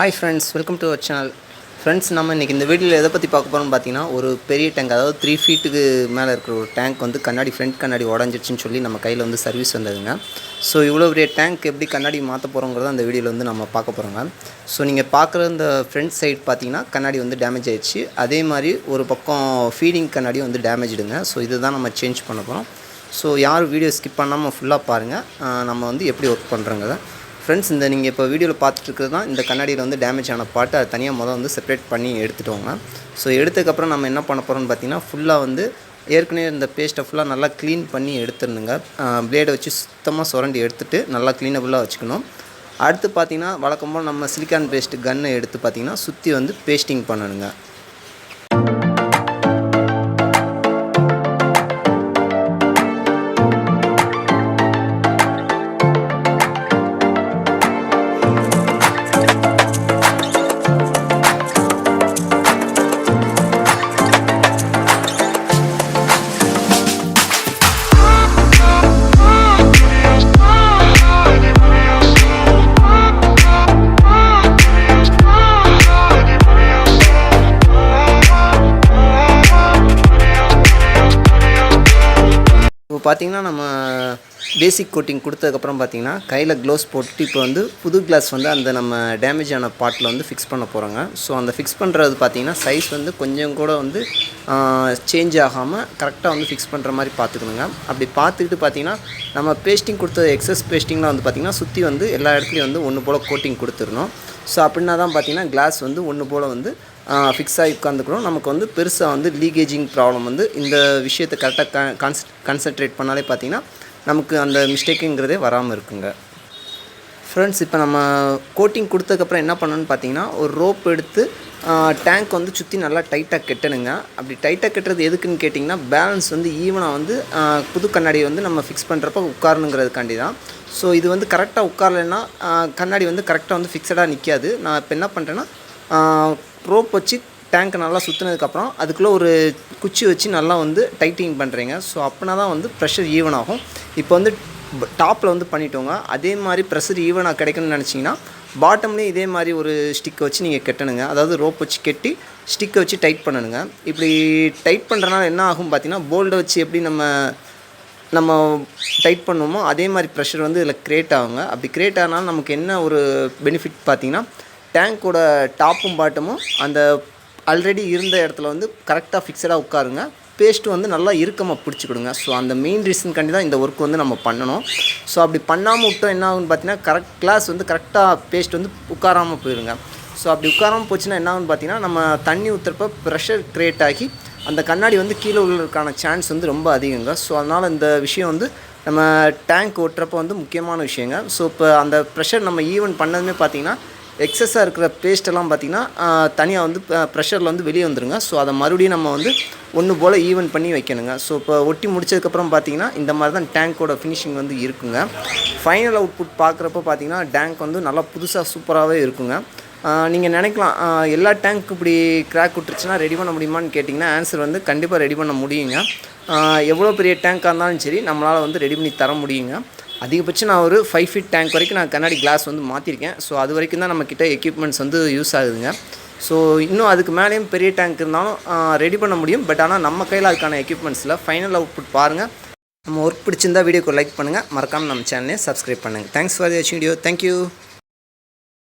Hi friends, welcome to our channel. Friends, நம்ம இன்னைக்கு இந்த வீடியோல எதை பத்தி பார்க்க போறோம்னு பாத்தீங்கன்னா ஒரு பெரிய டேங்க், அதாவது 3 ஃபீட்டுக்கு மேல இருக்கிற ஒரு டேங்க் வந்து கண்ணாடி ஃப்ரண்ட் கண்ணாடி உடைஞ்சிருச்சுன்னு சொல்லி நம்ம கையில வந்து சர்வீஸ் வந்ததுங்க. ஸோ இவ்வளோ பெரிய டேங்க் எப்படி கண்ணாடி மாற்ற போகிறோங்கிறத அந்த வீடியோவில் வந்து நம்ம பார்க்க போகிறோங்க. ஸோ நீங்கள் பார்க்குற இந்த ஃப்ரண்ட் சைட் பார்த்தீங்கன்னா கண்ணாடி வந்து டேமேஜ் ஆயிடுச்சு. அதே மாதிரி ஒரு பக்கம் ஃபீடிங் கண்ணாடி வந்து டேமேஜ்டுங்க. ஸோ இதுதான் நம்ம சேஞ்ச் பண்ண போகிறோம். ஸோ யாரும் வீடியோ ஸ்கிப் பண்ணாமல் ஃபுல்லாக பாருங்கள். நம்ம வந்து எப்படி ஒர்க் பண்ணுறோங்கிறத. ஃப்ரெண்ட்ஸ், இந்த நீங்கள் இப்போ வீடியோவில் பார்த்துட்டு தான் இந்த கண்ணாடியில் வந்து டேமேஜ் ஆன பார்ட்டு அதை தனியாக வந்து செப்பரேட் பண்ணி எடுத்துட்டோங்க. ஸோ எடுத்ததுக்கப்புறம் நம்ம என்ன பண்ண போகிறோம்னு பார்த்தீங்கன்னா ஃபுல்லாக வந்து ஏற்கனவே இந்த பேஸ்ட்டை ஃபுல்லாக நல்லா க்ளீன் பண்ணி எடுத்துருந்துங்க. ப்ளேடை வச்சு சுத்தமாக சுரண்டி எடுத்துகிட்டு நல்லா க்ளீனபுளாக வச்சுக்கணும். அடுத்து பார்த்திங்கன்னா வழக்கமாக நம்ம சிலிக்கான் பேஸ்ட்டு கன்னை எடுத்து பார்த்திங்கன்னா சுற்றி வந்து பேஸ்டிங் பண்ணணுங்க. இப்போ பார்த்திங்கன்னா நம்ம பேசிக் கோட்டிங் கொடுத்ததுக்கப்புறம் பார்த்திங்கன்னா கையில் க்ளோஸ் போட்டு இப்போ வந்து புது கிளாஸ் வந்து அந்த நம்ம டேமேஜ் ஆன பார்ட்டில் வந்து ஃபிக்ஸ் பண்ண போகிறோங்க. ஸோ அந்த ஃபிக்ஸ் பண்ணுறது பார்த்திங்கன்னா சைஸ் வந்து கொஞ்சம் கூட வந்து சேஞ்ச் ஆகாமல் கரெக்டாக வந்து ஃபிக்ஸ் பண்ணுற மாதிரி பார்த்துக்கணுங்க. அப்படி பார்த்துக்கிட்டு பார்த்திங்கன்னா நம்ம பேஸ்டிங் கொடுத்த எக்ஸஸ் பேஸ்டிங்லாம் வந்து பார்த்திங்கன்னா சுற்றி வந்து எல்லா இடத்துலையும் வந்து ஒன்று போல் கோட்டிங் கொடுத்துடணும். ஸோ அப்படின்னா தான் பார்த்திங்கன்னா கிளாஸ் வந்து ஒன்று போல் வந்து ஃபிக்ஸ் ஆகி உட்காந்துக்கணும். நமக்கு வந்து பெருசாக வந்து லீகேஜிங் ப்ராப்ளம் வந்து இந்த விஷயத்தை கரெக்டாக கான்சன்ட்ரேட் பண்ணாலே பார்த்திங்கன்னா நமக்கு அந்த மிஸ்டேக்குங்கிறதே வராமல் இருக்குங்க. ஃப்ரெண்ட்ஸ், இப்போ நம்ம கோட்டிங் கொடுத்ததுக்கப்புறம் என்ன பண்ணணும்னு பார்த்தீங்கன்னா ஒரு ரோப் எடுத்து டேங்க் வந்து சுற்றி நல்லா டைட்டாக கெட்டணுங்க. அப்படி டைட்டாக கெட்டுறது எதுக்குன்னு கேட்டிங்கன்னா பேலன்ஸ் வந்து ஈவனாக வந்து புது கண்ணாடியை வந்து நம்ம ஃபிக்ஸ் பண்ணுறப்ப உட்காரணுங்கிறதுக்காண்டி தான். ஸோ இது வந்து கரெக்டாக உட்காரலைன்னா கண்ணாடி வந்து கரெக்டாக வந்து ஃபிக்ஸடாக நிற்காது. நான் இப்போ என்ன பண்ணுறேன்னா ரோப் வச்சு டேங்க்கை நல்லா சுற்றினதுக்கப்புறம் அதுக்குள்ளே ஒரு குச்சி வச்சு நல்லா வந்து டைட்டிங் பண்ணுறீங்க. ஸோ அப்படின்னா தான் வந்து ப்ரெஷர் ஈவன் ஆகும். இப்போ வந்து டாப்பில் வந்து பண்ணிட்டோங்க. அதே மாதிரி ப்ரெஷர் ஈவனாக கிடைக்கணும்னு நினச்சிங்கன்னா பாட்டம்லேயும் இதே மாதிரி ஒரு ஸ்டிக்கை வச்சு நீங்கள் கெட்டணுங்க. அதாவது ரோப் வச்சு கெட்டி ஸ்டிக்கை வச்சு டைட் பண்ணணுங்க. இப்படி டைட் பண்ணுறனால என்ன ஆகும் பார்த்தீங்கன்னா போல்டை வச்சு எப்படி நம்ம டைட் பண்ணுவோமோ அதே மாதிரி ப்ரெஷர் வந்து இதில் க்ரியேட் ஆகுங்க. அப்படி க்ரியேட் ஆனாலும் நமக்கு என்ன ஒரு பெனிஃபிட் பார்த்திங்கன்னா டேங்க்கோட டாப்பும் பாட்டமும் அந்த ஆல்ரெடி இருந்த இடத்துல வந்து கரெக்டாக ஃபிக்ஸடாக உட்காருங்க. பேஸ்ட்டு வந்து நல்லா இறுக்கமாக பிடிச்சிக்கிடுங்க. ஸோ அந்த மெயின் ரீசனுக்காண்டி தான் இந்த ஒர்க் வந்து நம்ம பண்ணணும். ஸோ அப்படி பண்ணாமல் விட்டோம் என்ன ஆகுன்னு பார்த்தீங்கன்னா கிளாஸ் வந்து கரெக்டாக பேஸ்ட் வந்து உட்காராமல் போயிருங்க. ஸோ அப்படி உட்காராமல் போச்சுன்னா என்ன ஆகுன்னு பார்த்தீங்கன்னா நம்ம தண்ணி ஊற்றுறப்ப ப்ரெஷர் க்ரியேட் ஆகி அந்த கண்ணாடி வந்து கீழே உள்ளதுக்கான சான்ஸ் வந்து ரொம்ப அதிகங்க. ஸோ அதனால் இந்த விஷயம் வந்து நம்ம டேங்க் ஓட்டுறப்ப வந்து முக்கியமான விஷயங்க. ஸோ இப்போ அந்த ப்ரெஷர் நம்ம ஈவன் பண்ணதுமே பார்த்திங்கன்னா எக்ஸஸாக இருக்கிற பேஸ்ட்டெல்லாம் பார்த்திங்கன்னா தனியாக வந்து ப்ரெஷரில் வந்து வெளியே வந்துடுங்க. ஸோ அதை மறுபடியும் நம்ம வந்து ஒன்று போல் ஈவன் பண்ணி வைக்கணுங்க. ஸோ இப்போ ஒட்டி முடிச்சதுக்கப்புறம் பார்த்திங்கன்னா இந்த மாதிரி தான் டேங்க்கோட ஃபினிஷிங் வந்து இருக்குங்க. ஃபைனல் அவுட்புட் பார்க்குறப்ப பார்த்திங்கன்னா டேங்க் வந்து நல்லா புதுசாக சூப்பராகவே இருக்குங்க. நீங்கள் நினைக்கலாம் எல்லா டேங்க் இப்படி கிராக் விட்டுருச்சுன்னா ரெடி பண்ண முடியுமான்னு கேட்டிங்கன்னா ஆன்சர் வந்து கண்டிப்பாக ரெடி பண்ண முடியுங்க. எவ்வளோ பெரிய டேங்காக இருந்தாலும் சரி நம்மளால் வந்து ரெடி பண்ணி தர முடியுங்க. அதிகபட்சம் நான் ஒரு 5 ஃபீட் டேங்க் வரைக்கும் நான் கண்ணாடி கிளாஸ் வந்து மாற்றிருக்கேன். ஸோ அது வரைக்கும் தான் நம்மக்கிட்ட எக்யூப்மெண்ட்ஸ் வந்து யூஸ் ஆகுதுங்க. ஸோ இன்னும் அதுக்கு மேலேயும் பெரிய டேங்க் இருந்தாலும் ரெடி பண்ண முடியும். பட் ஆனால் நம்ம கையில் அதுக்கான எக்யூப்மெண்ட்ஸில் ஃபைனல் அவுட்புட் பாருங்கள். நம்ம ஒர்க் பிடிச்சிருந்தா வீடியோக்கு லைக் பண்ணுங்கள். மறக்காமல் நம்ம சேனலை சப்ஸ்கிரைப் பண்ணுங்கள். தேங்க்ஸ் ஃபார் வாட்சிங் வீடியோ. தேங்க்யூ.